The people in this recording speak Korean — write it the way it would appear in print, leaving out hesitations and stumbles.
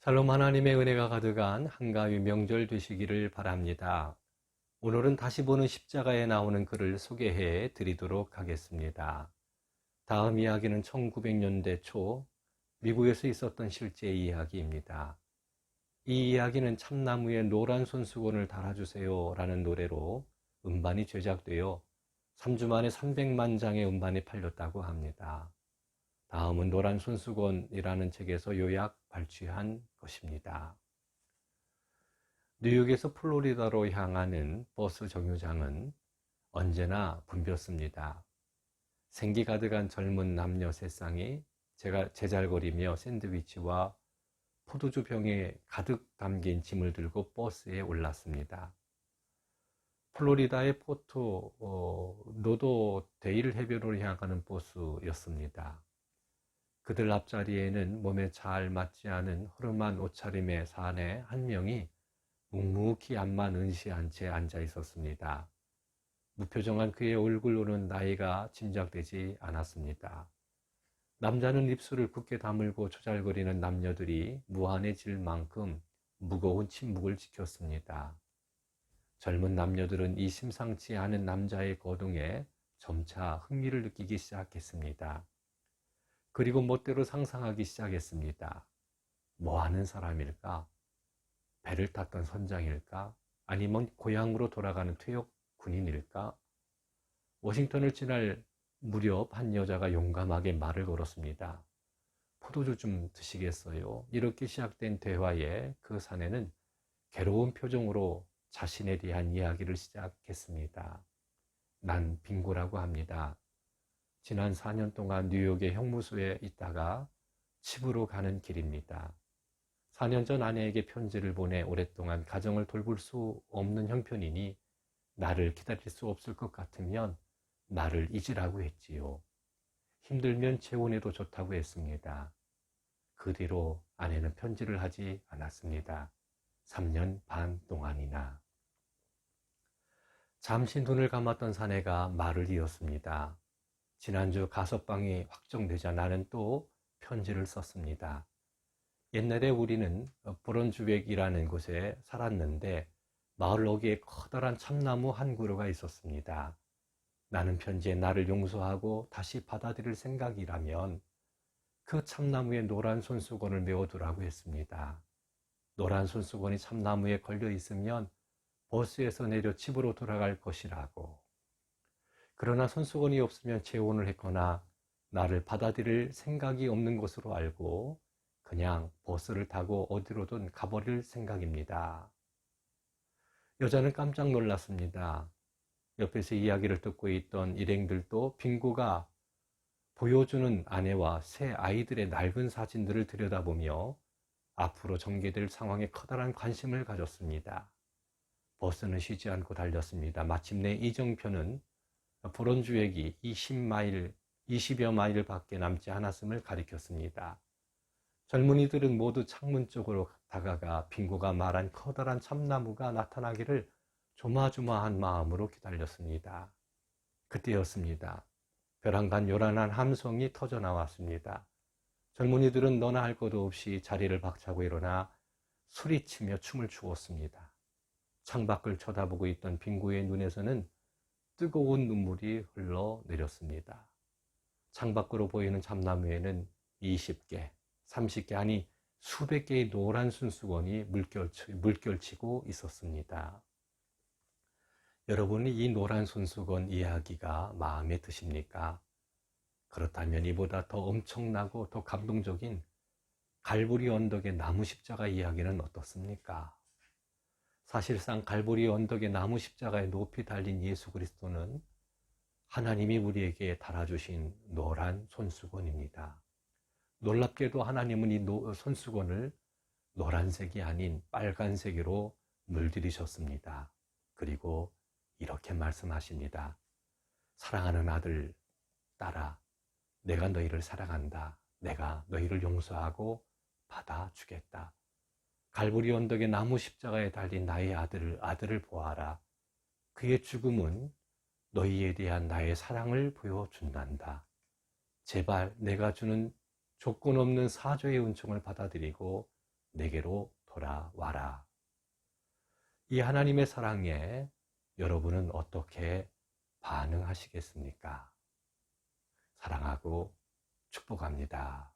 샬롬 하나님의 은혜가 가득한 한가위 명절 되시기를 바랍니다. 오늘은 다시 보는 십자가에 나오는 글을 소개해 드리도록 하겠습니다. 다음 이야기는 1900년대 초 미국에서 있었던 실제 이야기입니다. 이 이야기는 참나무에 노란 손수건을 달아주세요 라는 노래로 음반이 제작되어 3주 만에 300만 장의 음반이 팔렸다고 합니다. 다음은 노란 손수건이라는 책에서 요약 발췌한 것입니다. 뉴욕에서 플로리다로 향하는 버스 정류장은 언제나 붐볐습니다. 생기 가득한 젊은 남녀 세상이 제잘거리며 샌드위치와 포도주 병에 가득 담긴 짐을 들고 버스에 올랐습니다. 플로리다의 노도데일 해변으로 향하는 버스였습니다. 그들 앞자리에는 몸에 잘 맞지 않은 허름한 옷차림의 사내 한 명이 묵묵히 앞만 응시한 채 앉아 있었습니다. 무표정한 그의 얼굴로는 나이가 짐작되지 않았습니다. 남자는 입술을 굳게 다물고 조잘거리는 남녀들이 무한해질 만큼 무거운 침묵을 지켰습니다. 젊은 남녀들은 이 심상치 않은 남자의 거동에 점차 흥미를 느끼기 시작했습니다. 그리고 멋대로 상상하기 시작했습니다. 뭐 하는 사람일까? 배를 탔던 선장일까? 아니면 고향으로 돌아가는 퇴역 군인일까? 워싱턴을 지날 무렵 한 여자가 용감하게 말을 걸었습니다. 포도주 좀 드시겠어요? 이렇게 시작된 대화에 그 사내는 괴로운 표정으로 자신에 대한 이야기를 시작했습니다. 난 빙고라고 합니다. 지난 4년 동안 뉴욕의 형무소에 있다가 집으로 가는 길입니다. 4년 전 아내에게 편지를 보내 오랫동안 가정을 돌볼 수 없는 형편이니 나를 기다릴 수 없을 것 같으면 나를 잊으라고 했지요. 힘들면 재혼해도 좋다고 했습니다. 그 뒤로 아내는 편지를 하지 않았습니다. 3년 반 동안이나. 잠시 눈을 감았던 사내가 말을 이었습니다. 지난주 가석방이 확정되자 나는 또 편지를 썼습니다. 옛날에 우리는 브론즈윅이라는 곳에 살았는데 마을 어귀에 커다란 참나무 한 그루가 있었습니다. 나는 편지에 나를 용서하고 다시 받아들일 생각이라면 그 참나무에 노란 손수건을 메어두라고 했습니다. 노란 손수건이 참나무에 걸려 있으면 버스에서 내려 집으로 돌아갈 것이라고. 그러나 손수건이 없으면 재혼을 했거나 나를 받아들일 생각이 없는 것으로 알고 그냥 버스를 타고 어디로든 가버릴 생각입니다. 여자는 깜짝 놀랐습니다. 옆에서 이야기를 듣고 있던 일행들도 빙고가 보여주는 아내와 새 아이들의 낡은 사진들을 들여다보며 앞으로 전개될 상황에 커다란 관심을 가졌습니다. 버스는 쉬지 않고 달렸습니다. 마침내 이정표는 브론즈윅이 20여 마일 밖에 남지 않았음을 가리켰습니다. 젊은이들은 모두 창문 쪽으로 다가가 빙고가 말한 커다란 참나무가 나타나기를 조마조마한 마음으로 기다렸습니다. 그때였습니다. 벼랑간 요란한 함성이 터져 나왔습니다. 젊은이들은 너나 할 것도 없이 자리를 박차고 일어나 소리치며 춤을 추었습니다. 창밖을 쳐다보고 있던 빙고의 눈에서는 뜨거운 눈물이 흘러내렸습니다. 창밖으로 보이는 참나무에는 20개, 30개 아니 수백 개의 노란 손수건이 물결치고 있었습니다. 여러분이 이 노란 손수건 이야기가 마음에 드십니까? 그렇다면 이보다 더 엄청나고 더 감동적인 갈보리 언덕의 나무 십자가 이야기는 어떻습니까? 사실상 갈보리 언덕의 나무 십자가에 높이 달린 예수 그리스도는 하나님이 우리에게 달아주신 노란 손수건입니다. 놀랍게도 하나님은 이 손수건을 노란색이 아닌 빨간색으로 물들이셨습니다. 그리고 이렇게 말씀하십니다. 사랑하는 아들, 딸아, 내가 너희를 사랑한다. 내가 너희를 용서하고 받아주겠다. 갈보리 언덕의 나무 십자가에 달린 나의 아들을 보아라. 그의 죽음은 너희에 대한 나의 사랑을 보여준단다. 제발 내가 주는 조건 없는 사죄의 은총을 받아들이고 내게로 돌아와라. 이 하나님의 사랑에 여러분은 어떻게 반응하시겠습니까? 사랑하고 축복합니다.